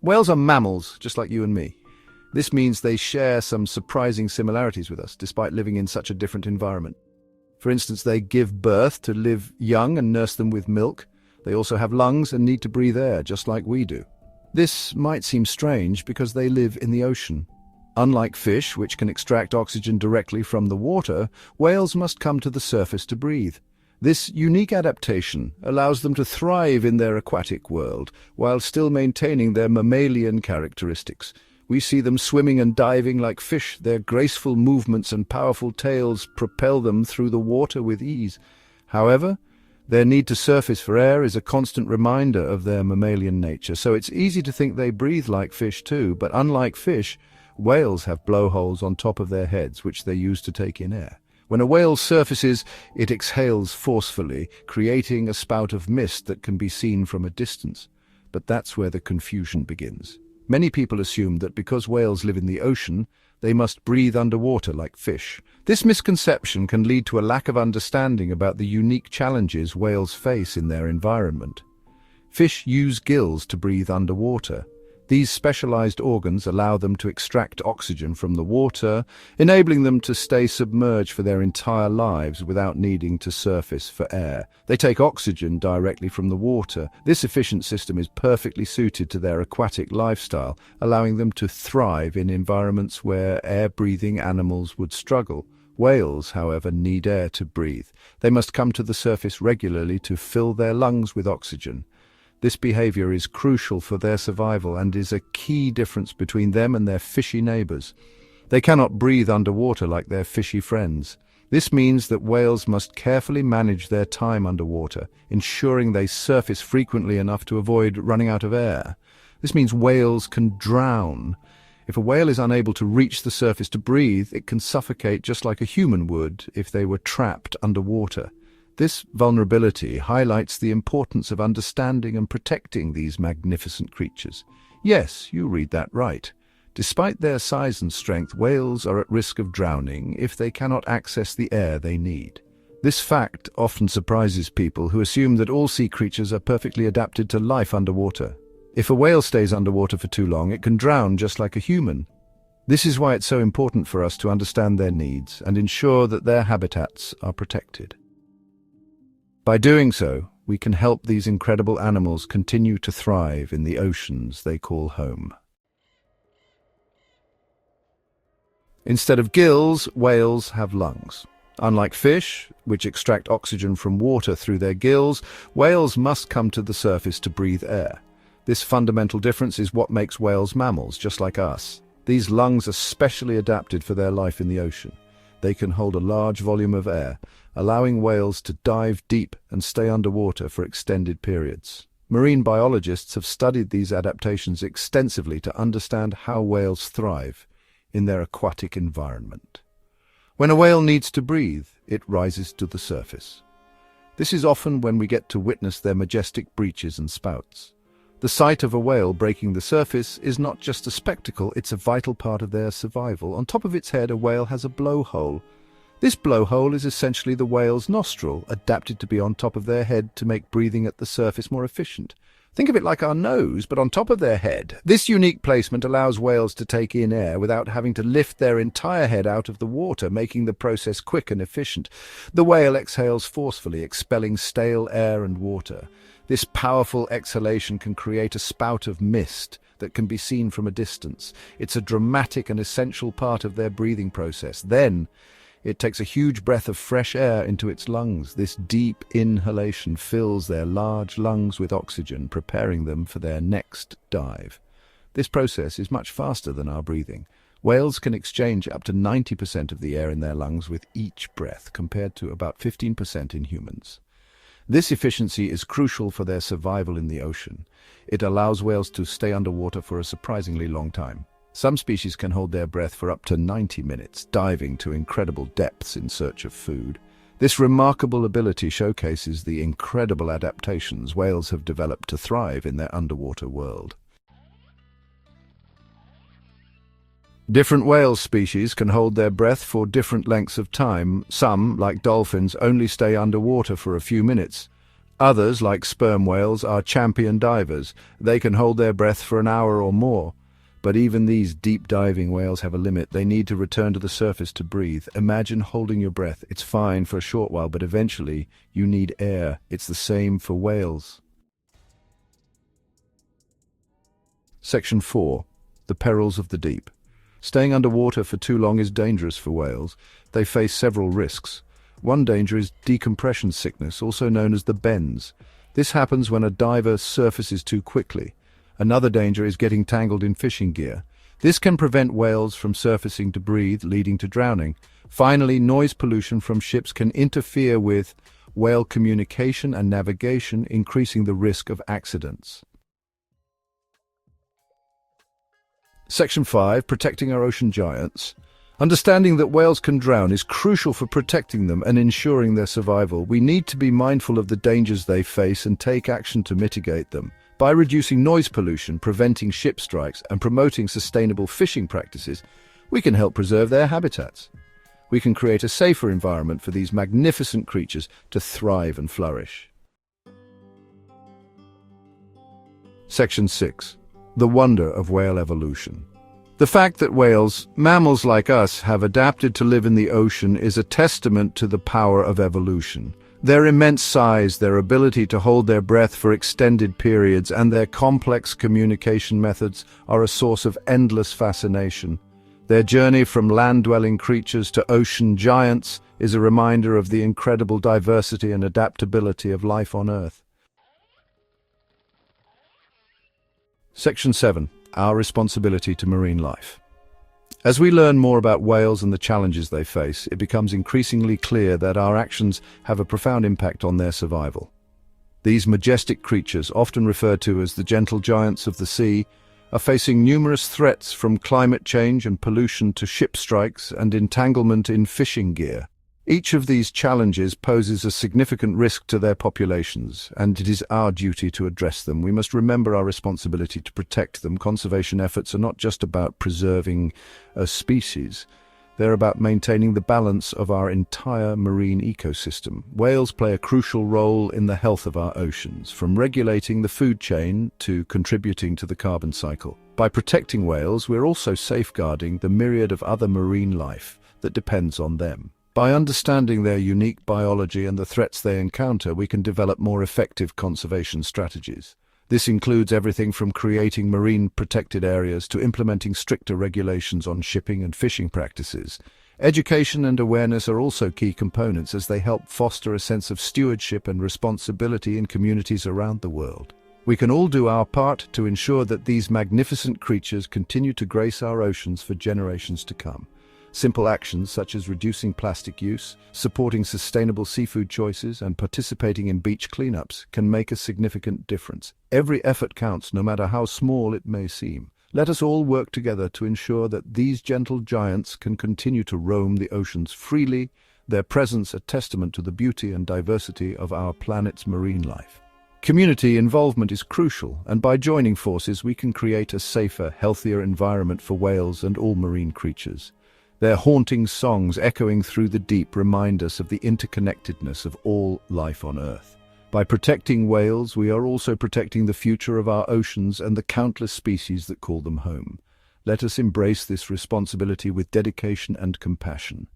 Whales are mammals, just like you and me. This means they share some surprising similarities with us, despite living in such a different environment. For instance, they give birth to live young and nurse them with milk. They also have lungs and need to breathe air, just like we do. This might seem strange because they live in the ocean. Unlike fish, which can extract oxygen directly from the water, whales must come to the surface to breathe. This unique adaptation allows them to thrive in their aquatic world, while still maintaining their mammalian characteristics. We see them swimming and diving like fish. Their graceful movements and powerful tails propel them through the water with ease. However, their need to surface for air is a constant reminder of their mammalian nature, so it's easy to think they breathe like fish too, but unlike fish, whales have blowholes on top of their heads, which they use to take in air. When a whale surfaces, it exhales forcefully, creating a spout of mist that can be seen from a distance. But that's where the confusion begins. Many people assume that because whales live in the ocean, they must breathe underwater like fish. This misconception can lead to a lack of understanding about the unique challenges whales face in their environment. Fish use gills to breathe underwater. These specialized organs allow them to extract oxygen from the water, enabling them to stay submerged for their entire lives without needing to surface for air. They take oxygen directly from the water. This efficient system is perfectly suited to their aquatic lifestyle, allowing them to thrive in environments where air-breathing animals would struggle. Whales, however, need air to breathe. They must come to the surface regularly to fill their lungs with oxygen. This behavior is crucial for their survival and is a key difference between them and their fishy neighbors. They cannot breathe underwater like their fishy friends. This means that whales must carefully manage their time underwater, ensuring they surface frequently enough to avoid running out of air. This means whales can drown. If a whale is unable to reach the surface to breathe, it can suffocate just like a human would if they were trapped underwater. This vulnerability highlights the importance of understanding and protecting these magnificent creatures. Yes, you read that right. Despite their size and strength, whales are at risk of drowning if they cannot access the air they need. This fact often surprises people who assume that all sea creatures are perfectly adapted to life underwater. If a whale stays underwater for too long, it can drown just like a human. This is why it's so important for us to understand their needs and ensure that their habitats are protected. By doing so, we can help these incredible animals continue to thrive in the oceans they call home. Instead of gills, whales have lungs. Unlike fish, which extract oxygen from water through their gills, whales must come to the surface to breathe air. This fundamental difference is what makes whales mammals, just like us. These lungs are specially adapted for their life in the ocean. They can hold a large volume of air, allowing whales to dive deep and stay underwater for extended periods. Marine biologists have studied these adaptations extensively to understand how whales thrive in their aquatic environment. When a whale needs to breathe, it rises to the surface. This is often when we get to witness their majestic breaches and spouts. The sight of a whale breaking the surface is not just a spectacle, it's a vital part of their survival. On top of its head, a whale has a blowhole. This blowhole is essentially the whale's nostril, adapted to be on top of their head to make breathing at the surface more efficient. Think of it like our nose, but on top of their head. This unique placement allows whales to take in air without having to lift their entire head out of the water, making the process quick and efficient. The whale exhales forcefully, expelling stale air and water. This powerful exhalation can create a spout of mist that can be seen from a distance. It's a dramatic and essential part of their breathing process. Then, it takes a huge breath of fresh air into its lungs. This deep inhalation fills their large lungs with oxygen, preparing them for their next dive. This process is much faster than our breathing. Whales can exchange up to 90% of the air in their lungs with each breath, compared to about 15% in humans. This efficiency is crucial for their survival in the ocean. It allows whales to stay underwater for a surprisingly long time. Some species can hold their breath for up to 90 minutes, diving to incredible depths in search of food. This remarkable ability showcases the incredible adaptations whales have developed to thrive in their underwater world. Different whale species can hold their breath for different lengths of time. Some, like dolphins, only stay underwater for a few minutes. Others, like sperm whales, are champion divers. They can hold their breath for an hour or more. But even these deep-diving whales have a limit. They need to return to the surface to breathe. Imagine holding your breath. It's fine for a short while, but eventually you need air. It's the same for whales. Section 4. The perils of the deep. Staying underwater for too long is dangerous for whales. They face several risks. One danger is decompression sickness, also known as the bends. This happens when a diver surfaces too quickly. Another danger is getting tangled in fishing gear. This can prevent whales from surfacing to breathe, leading to drowning. Finally, noise pollution from ships can interfere with whale communication and navigation, increasing the risk of accidents. Section 5. Protecting our ocean giants. Understanding that whales can drown is crucial for protecting them and ensuring their survival. We need to be mindful of the dangers they face and take action to mitigate them. By reducing noise pollution, preventing ship strikes, and promoting sustainable fishing practices, we can help preserve their habitats. We can create a safer environment for these magnificent creatures to thrive and flourish. Section 6. The wonder of whale evolution. The fact that whales, mammals like us, have adapted to live in the ocean is a testament to the power of evolution. Their immense size, their ability to hold their breath for extended periods, and their complex communication methods are a source of endless fascination. Their journey from land-dwelling creatures to ocean giants is a reminder of the incredible diversity and adaptability of life on Earth. Section 7. Our responsibility to marine life. As we learn more about whales and the challenges they face, it becomes increasingly clear that our actions have a profound impact on their survival. These majestic creatures, often referred to as the gentle giants of the sea, are facing numerous threats from climate change and pollution to ship strikes and entanglement in fishing gear. Each of these challenges poses a significant risk to their populations, and it is our duty to address them. We must remember our responsibility to protect them. Conservation efforts are not just about preserving a species. They're about maintaining the balance of our entire marine ecosystem. Whales play a crucial role in the health of our oceans, from regulating the food chain to contributing to the carbon cycle. By protecting whales, we're also safeguarding the myriad of other marine life that depends on them. By understanding their unique biology and the threats they encounter, we can develop more effective conservation strategies. This includes everything from creating marine protected areas to implementing stricter regulations on shipping and fishing practices. Education and awareness are also key components as they help foster a sense of stewardship and responsibility in communities around the world. We can all do our part to ensure that these magnificent creatures continue to grace our oceans for generations to come. Simple actions such as reducing plastic use, supporting sustainable seafood choices, and participating in beach cleanups can make a significant difference. Every effort counts, no matter how small it may seem. Let us all work together to ensure that these gentle giants can continue to roam the oceans freely, their presence a testament to the beauty and diversity of our planet's marine life. Community involvement is crucial, and by joining forces we can create a safer, healthier environment for whales and all marine creatures. Their haunting songs echoing through the deep remind us of the interconnectedness of all life on Earth. By protecting whales, we are also protecting the future of our oceans and the countless species that call them home. Let us embrace this responsibility with dedication and compassion.